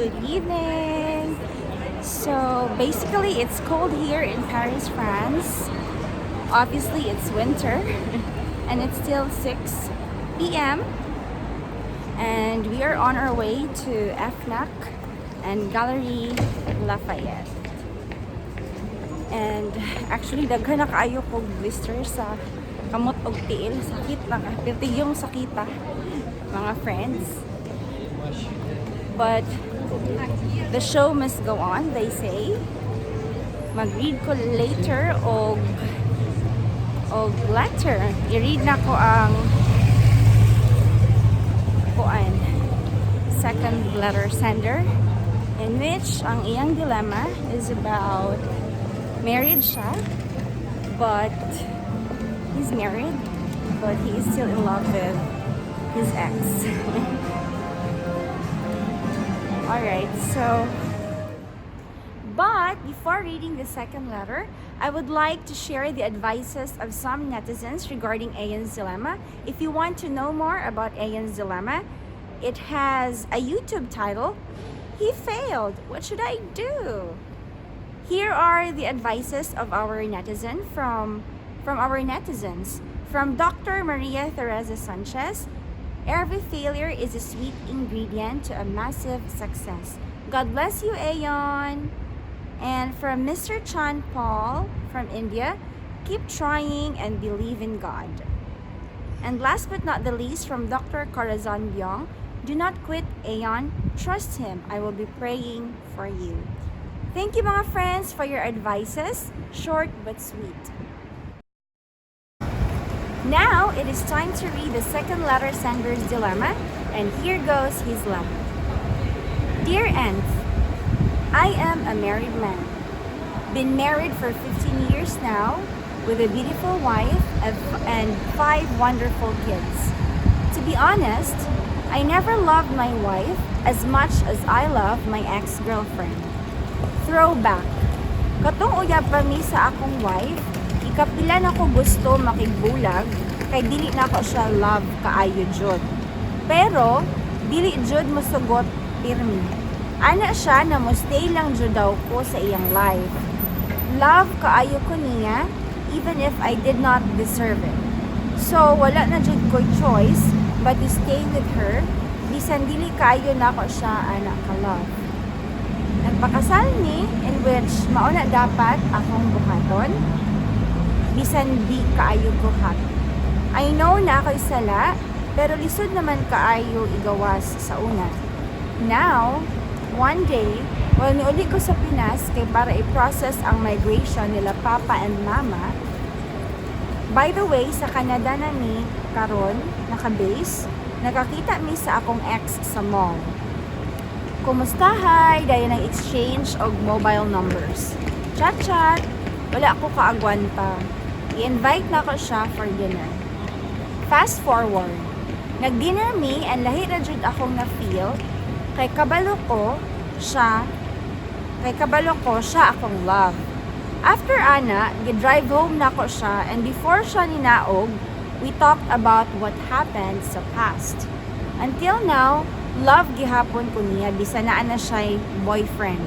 good evening. So basically it's cold here in Paris, France. Obviously it's winter and it's still 6 p.m. and we are on our way to FNAC and Gallery Lafayette. And actually daghan na kaayo kog blister sa kamot og tiil, sakit na ka, yung sakita mga friends. But the show must go on, they say. Mag-read ko later og letter. I-read na ko ang second letter sender, in which ang iyang dilemma is about married siya, but he's married, but he is still in love with his ex. Alright, so but before reading the second letter, I would like to share the advices of some netizens regarding Ayan's dilemma. If you want to know more about Ayan's dilemma, it has a YouTube title, He Failed, What Should I Do? Here are the advices of our netizen from our netizens. From Dr. Maria Teresa Sanchez, every failure is a sweet ingredient to a massive success. God bless you, Ayan. And from Mr. Chan Paul from India, keep trying and believe in God. And last but not the least, from Dr. Corazon Byong, do not quit, Ayan. Trust Him. I will be praying for you. Thank you, mga friends, for your advices. Short but sweet. Now, it is time to read the second letter sender's dilemma, and here goes his letter. Dear Nth, I am a married man. Been married for 15 years now, with a beautiful wife and 5 wonderful kids. To be honest, I never loved my wife as much as I love my ex-girlfriend. Throwback. Katong uyab pa mi sa akong wife, ikapila na ko gusto makigbulag, kay dili na ko siya love kaayo jud. Pero, dili jud mosugot pirmi. Ana siya na mo stay lang jud daw ko sa iyang life. Love kaayo ko niya, even if I did not deserve it. So, wala na jud ko choice but to stay with her, bisan dili kaayo na ko siya ana ka-love. Nagpakasal ni, in which mauna dapat akong buhaton, bisan di kaayo buhat. I know na ako'y sala, pero lisod naman kaayo igawas sa una. Now, one day, while niuli ko sa Pinas kay para i-process ang migration nila Papa and Mama, by the way, sa Canada na ni karon naka-base, nakakita mi sa akong ex sa mall. Kumusta, hi? Dayon ang exchange og mobile numbers. Chat-chat. Wala ako kaagwan pa. I-invite na ko siya for dinner. Fast forward. Nag-dinner mi and lahi na jud akong na-feel kay kabalo ko siya akong love. After ana, gi-drive home na ko siya and before siya ninaog, we talked about what happened sa past. Until now, love gihapon ko niya bisan naa na siya boyfriend.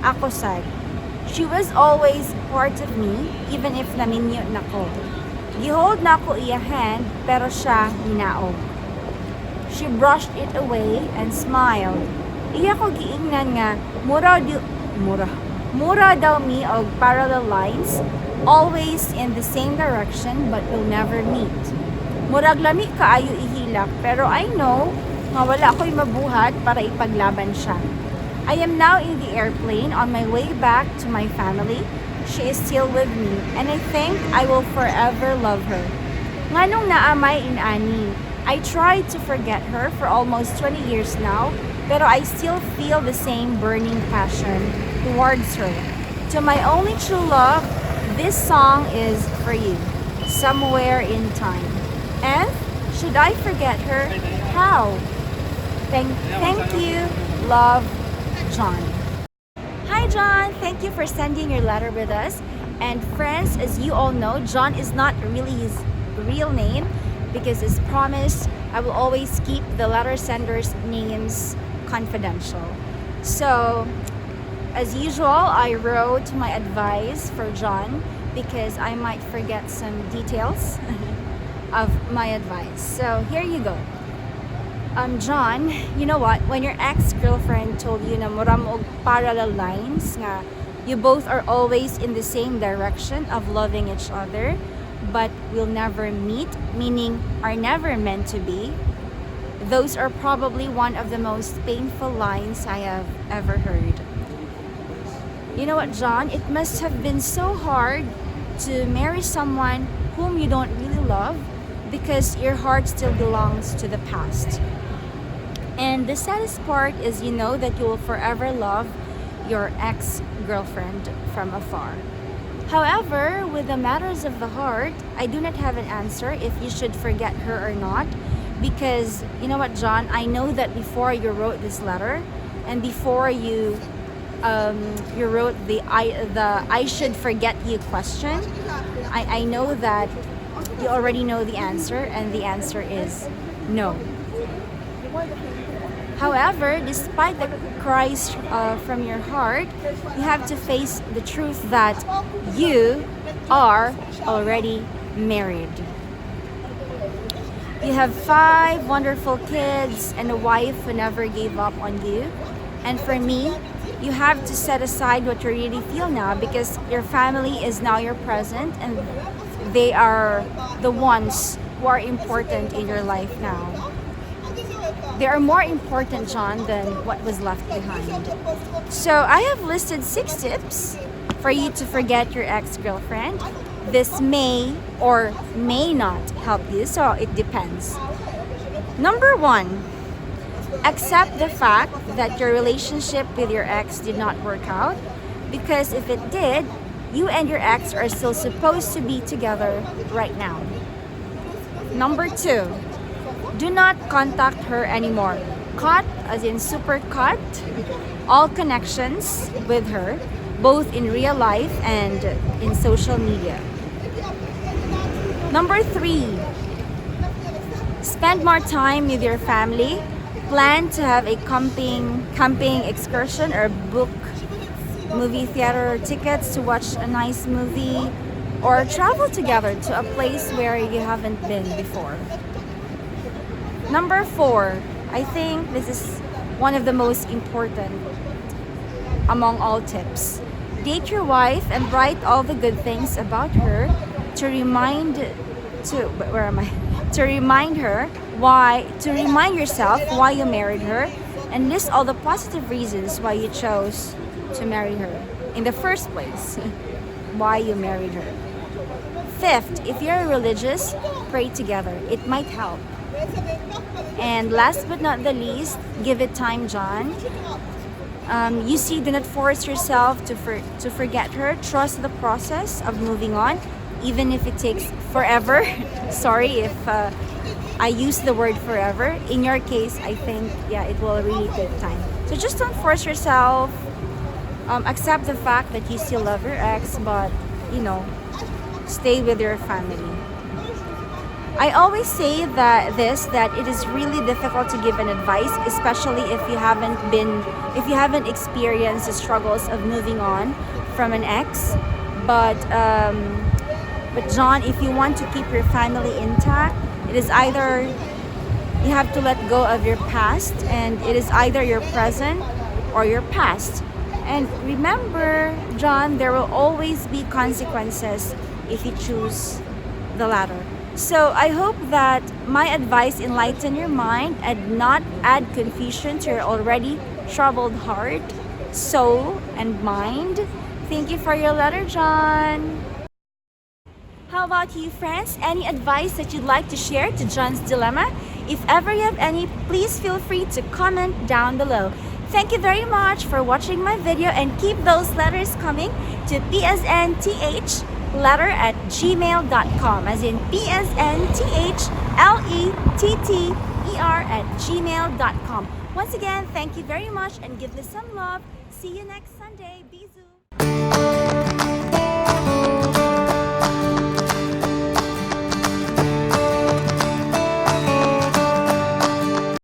Ako sad. She was always part of me even if naminyo na ko. Gihold na ko iya hand pero siya hinaog. She brushed it away and smiled. Iya ko giingnan nga mura daw mi og parallel lines, always in the same direction but will never meet. Murag lami kaayo ihilak pero I know nga wala ako'y mabuhat para ipaglaban siya. I am now in the airplane on my way back to my family. She is still with me and I think I will forever love her. Nganong naamay inani, I tried to forget her for almost 20 years now, pero I still feel the same burning passion towards her. To my only true love, this song is for you, Somewhere in Time. And should I forget her? How? Thank you. Love, John. Hi, John. Thank you for sending your letter with us. And friends, as you all know, John is not really his real name because as promised, I will always keep the letter senders' names confidential. So, as usual, I wrote my advice for John because I might forget some details of my advice. So, here you go. John, you know what? When your ex-girlfriend told you na mura mo og parallel lines nga you both are always in the same direction of loving each other but will never meet, meaning are never meant to be, those are probably one of the most painful lines I have ever heard. You know what, John? It must have been so hard to marry someone whom you don't really love because your heart still belongs to the past. And the saddest part is you know that you will forever love your ex-girlfriend from afar. However, with the matters of the heart, I do not have an answer if you should forget her or not. Because, you know what, John? I know that before you wrote this letter and before you wrote the I should forget you question, I know that you already know the answer, and the answer is no. However, despite the cries from your heart, you have to face the truth that you are already married. You have 5 wonderful kids and a wife who never gave up on you. And for me, you have to set aside what you really feel now because your family is now your present and they are the ones who are important in your life now. They are more important, John, than what was left behind. So I have listed 6 tips for you to forget your ex-girlfriend. This may or may not help you, so it depends. Number 1, accept the fact that your relationship with your ex did not work out, because if it did, you and your ex are still supposed to be together right now. Number 2, do not contact her anymore. Cut, as in super cut, all connections with her, both in real life and in social media. Number 3, spend more time with your family. Plan to have a camping excursion or book movie theater tickets to watch a nice movie or travel together to a place where you haven't been before. Number 4, I think this is one of the most important among all tips. Date your wife and write all the good things about her to remind yourself why you married her, and list all the positive reasons why you chose to marry her in the first place. Why you married her. 5th, if you're religious, pray together. It might help. And last but not the least, give it time, John. You see, do not force yourself to forget her. Trust the process of moving on, even if it takes forever. Sorry if I use the word forever. In your case, I think, yeah, it will really take time. So just don't force yourself. Accept the fact that you still love your ex, but, stay with your family. I always say that it is really difficult to give an advice, especially if you haven't experienced the struggles of moving on from an ex. But John, if you want to keep your family intact, it is either you have to let go of your past, and it is either your present or your past. And remember, John, there will always be consequences if you choose the latter. So I hope that my advice enlighten your mind and not add confusion to your already troubled heart, soul, and mind. Thank you for your letter, John. How about you, friends? Any advice that you'd like to share to John's dilemma? If ever you have any, please feel free to comment down below. Thank you very much for watching my video, and keep those letters coming to psnthletter@gmail.com, as in psnthletter@gmail.com. Once again, thank you very much and give this some love. See you next Sunday. Bisous.